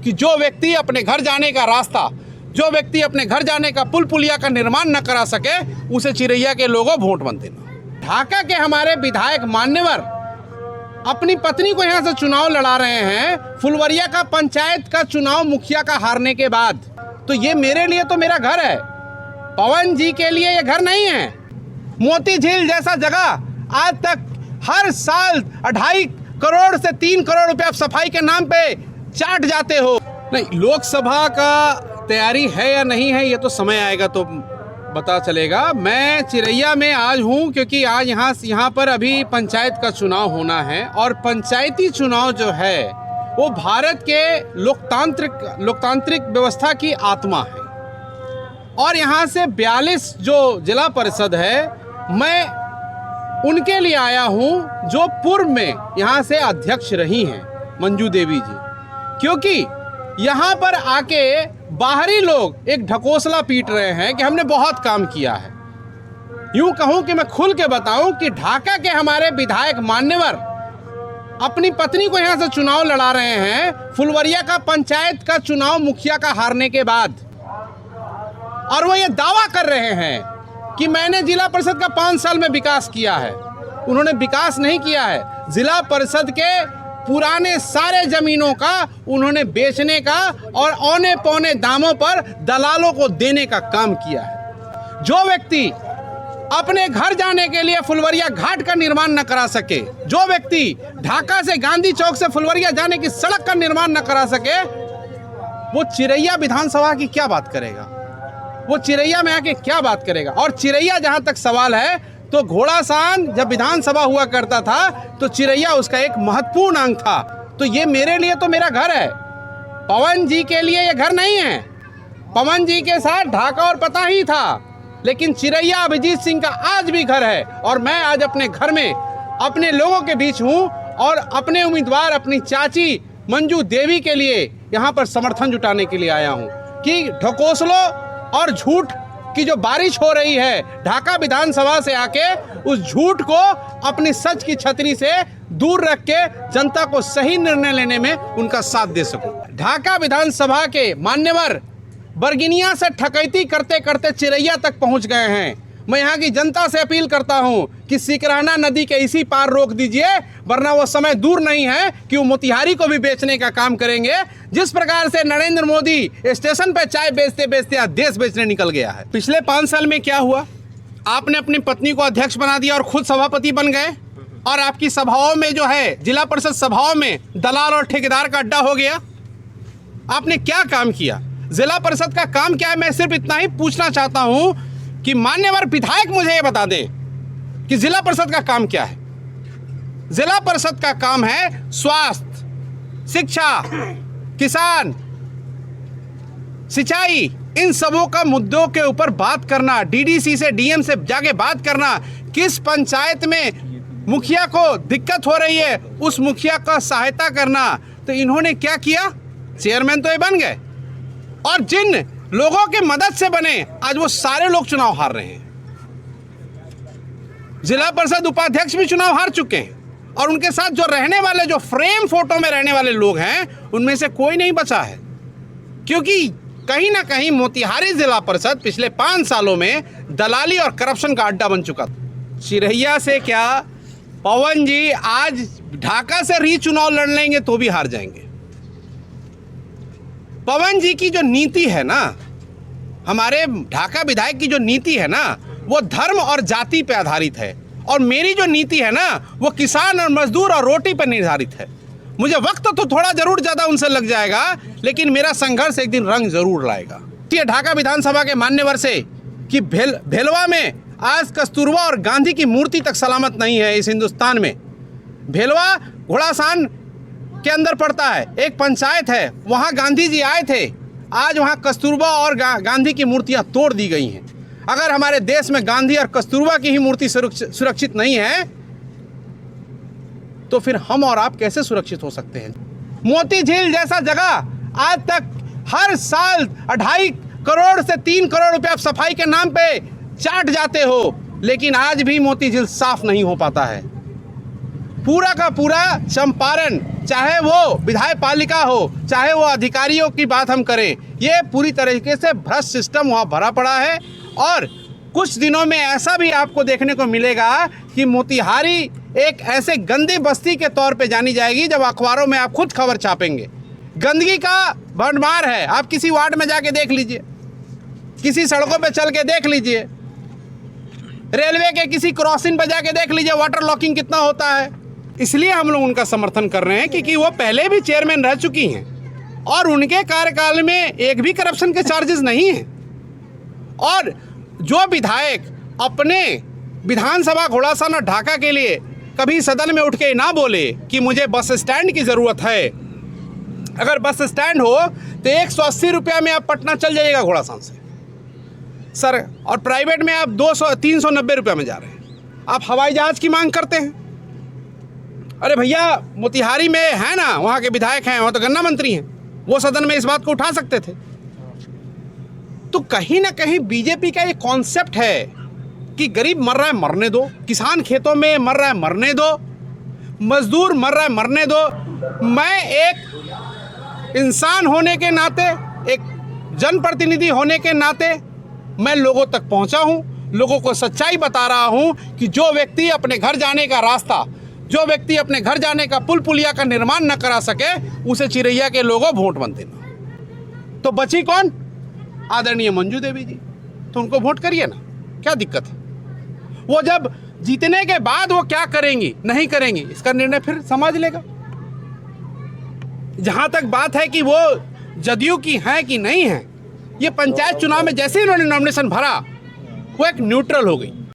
कि जो व्यक्ति अपने घर जाने का रास्ता, जो व्यक्ति अपने घर जाने का पुल पुलिया का निर्माण न करा सके, उसे चिरैया के लोगों वोट मत देना। ढाका के हमारे विधायक मान्यवर अपनी पत्नी को यहाँ से चुनाव लड़ा रहे हैं, फुलवरिया का पंचायत का चुनाव मुखिया का हारने के बाद। तो ये मेरे लिए तो मेरा घर है, पवन जी के लिए ये घर नहीं है। मोती झील जैसा जगह आज तक हर साल 2.5 करोड़ से 3 करोड़ रुपए आप सफाई के नाम पे चाट जाते हो। नहीं, लोकसभा का तैयारी है या नहीं है ये तो समय आएगा तो पता चलेगा। मैं चिरैया में आज हूँ क्योंकि आज यहाँ पर अभी पंचायत का चुनाव होना है और पंचायती चुनाव जो है वो भारत के लोकतांत्रिक व्यवस्था की आत्मा है। और यहाँ से 42 जो जिला परिषद है, मैं उनके लिए आया हूँ जो पूर्व में यहाँ से अध्यक्ष रही हैं, मंजू देवी जी। क्योंकि यहाँ पर आके बाहरी लोग एक ढकोसला पीट रहे हैं कि हमने बहुत काम किया है। यूँ कहूँ कि मैं खुल के बताऊँ कि ढाका के हमारे विधायक मान्यवर अपनी पत्नी को यहाँ से चुनाव लड़ा रहे हैं, फुलवरिया का पंचायत का चुनाव मुखिया का हारने के बाद। और वो ये दावा कर रहे हैं कि मैंने जिला परिषद का 5 साल में विकास किया है। उन्होंने विकास नहीं किया है, जिला परिषद के पुराने सारे जमीनों का उन्होंने बेचने का और औने पौने दामों पर दलालों को देने का काम किया है। जो व्यक्ति अपने घर जाने के लिए फुलवरिया घाट का निर्माण न करा सके, जो व्यक्ति ढाका से गांधी चौक से फुलवरिया जाने की सड़क का निर्माण न करा सके, वो चिरैया विधानसभा की क्या बात करेगा? वो चिरैया में आके क्या बात करेगा? और चिरैया जहां तक सवाल है तो घोड़ासान जब विधानसभा हुआ करता था तो चिरैया उसका एक महत्वपूर्ण अंग था। तो ये मेरे लिए तो मेरा घर है, पवन जी के लिए ये घर नहीं है। पवन जी के साथ ढाका और पता ही था, लेकिन चिरैया अभिजीत सिंह का आज भी घर है। और मैं आज अपने घर में अपने लोगों के बीच हूँ और अपने उम्मीदवार अपनी चाची मंजू देवी के लिए यहाँ पर समर्थन जुटाने के लिए आया हूँ कि ढकोसलों और झूठ की जो बारिश हो रही है ढाका विधानसभा से आके, उस झूठ को अपनी सच की छतरी से दूर रख के जनता को सही निर्णय लेने में उनका साथ दे सकूं। ढाका विधानसभा के मान्यवर बरगिनिया से ठकैती करते करते चिरैया तक पहुंच गए हैं। मैं यहाँ की जनता से अपील करता हूँ कि सिकराना नदी के इसी पार रोक दीजिए, वरना वो समय दूर नहीं है कि वो मोतिहारी को भी बेचने का काम करेंगे। जिस प्रकार से नरेंद्र मोदी स्टेशन पे चाय बेचते बेचते आज देश बेचने निकल गया है। पिछले 5 साल में क्या हुआ? आपने अपनी पत्नी को अध्यक्ष बना दिया और खुद सभापति बन गए, और आपकी सभाओं में जो है जिला परिषद सभाओं में दलाल और ठेकेदार का अड्डा हो गया। आपने क्या काम किया? जिला परिषद का काम क्या है? मैं सिर्फ इतना ही पूछना चाहता हूं कि मान्यवर विधायक मुझे ये बता दें कि जिला परिषद का काम क्या है। जिला परिषद का काम है स्वास्थ्य, शिक्षा, किसान, सिंचाई, इन सबों का मुद्दों के ऊपर बात करना, डीडीसी से डीएम से जाके बात करना, किस पंचायत में मुखिया को दिक्कत हो रही है उस मुखिया का सहायता करना। तो इन्होंने क्या किया? चेयरमैन तो ये बन गए, और जिन लोगों के मदद से बने आज वो सारे लोग चुनाव हार रहे हैं। जिला परिषद उपाध्यक्ष भी चुनाव हार चुके हैं, और उनके साथ जो रहने वाले, जो फ्रेम फोटो में रहने वाले लोग हैं, उनमें से कोई नहीं बचा है। क्योंकि कहीं ना कहीं मोतिहारी जिला परिषद पिछले 5 सालों में दलाली और करप्शन का अड्डा बन चुका था। चिरैया से क्या, पवन जी आज ढाका से री चुनाव लड़ लेंगे तो भी हार जाएंगे। पवन जी की जो नीति है ना, हमारे ढाका विधायक की जो नीति है ना, वो धर्म और जाति पे आधारित है, और मेरी जो नीति है ना वो किसान और मजदूर और रोटी पर निर्धारित है। मुझे वक्त तो थोड़ा जरूर ज़्यादा उनसे लग जाएगा, लेकिन मेरा संघर्ष एक दिन रंग जरूर लाएगा। ये ढाका विधानसभा के मान्यवर से कि भेलवा में आज कस्तूरबा और गांधी की मूर्ति तक सलामत नहीं है इस हिंदुस्तान में। भेलवा घोड़ासान के अंदर पड़ता है, एक पंचायत है, वहाँ गांधी जी आए थे। आज वहाँ कस्तूरबा और गांधी की मूर्तियाँ तोड़ दी गई हैं। अगर हमारे देश में गांधी और कस्तूरबा की ही मूर्ति सुरक्षित नहीं है तो फिर हम और आप कैसे सुरक्षित हो सकते हैं? मोती झील जैसा जगह आज तक हर साल 2.5 करोड़ से 3 करोड़ रुपए आप सफाई के नाम पे चाट जाते हो, लेकिन आज भी मोती झील साफ नहीं हो पाता है। पूरा का पूरा चंपारण चाहे वो विधायक पालिका हो, चाहे वो अधिकारियों की बात हम करें, ये पूरी तरीके से भ्रष्ट सिस्टम वहाँ भरा पड़ा है। और कुछ दिनों में ऐसा भी आपको देखने को मिलेगा कि मोतिहारी एक ऐसे गंदी बस्ती के तौर पे जानी जाएगी, जब अखबारों में आप खुद खबर छापेंगे। गंदगी का भंडार है, आप किसी वार्ड में जाके देख लीजिए, किसी सड़कों पे चल के देख लीजिए, रेलवे के किसी क्रॉसिंग पे जाके देख लीजिए वाटर लॉकिंग कितना होता है। इसलिए हम लोग उनका समर्थन कर रहे हैं क्योंकि वो पहले भी चेयरमैन रह चुकी हैं और उनके कार्यकाल में एक भी करप्शन के चार्जेस नहीं हैं। और जो विधायक अपने विधानसभा घोड़ासहन और ढाका के लिए कभी सदन में उठ के ना बोले कि मुझे बस स्टैंड की ज़रूरत है, अगर बस स्टैंड हो तो 180 रुपया में आप पटना चल जाइएगा घोड़ासहन से सर, और प्राइवेट में आप 390 रुपया में जा रहे हैं। आप हवाई जहाज़ की मांग करते हैं। अरे भैया, मोतिहारी में है ना, वहाँ के विधायक हैं, वहाँ तो गन्ना मंत्री हैं, वो सदन में इस बात को उठा सकते थे। तो कहीं ना कहीं बीजेपी का ये कॉन्सेप्ट है कि गरीब मर रहा है मरने दो, किसान खेतों में मर रहा है मरने दो, मजदूर मर रहा है मरने दो। मैं एक इंसान होने के नाते, एक जनप्रतिनिधि होने के नाते मैं लोगों तक पहुंचा हूं, लोगों को सच्चाई बता रहा हूं कि जो व्यक्ति अपने घर जाने का रास्ता, जो व्यक्ति अपने घर जाने का पुल पुलिया का निर्माण न करा सके, उसे चिरैया के लोगों वोट मत देना। तो बची कौन? आदरणीय मंजू देवी जी। तो उनको वोट करिए ना, क्या दिक्कत है? वो जब जीतने के बाद वो क्या करेंगी नहीं करेंगी इसका निर्णय फिर समाज लेगा। जहां तक बात है कि वो जदयू की है कि नहीं है, ये पंचायत चुनाव में जैसे ही उन्होंने नॉमिनेशन भरा वो एक न्यूट्रल हो गई।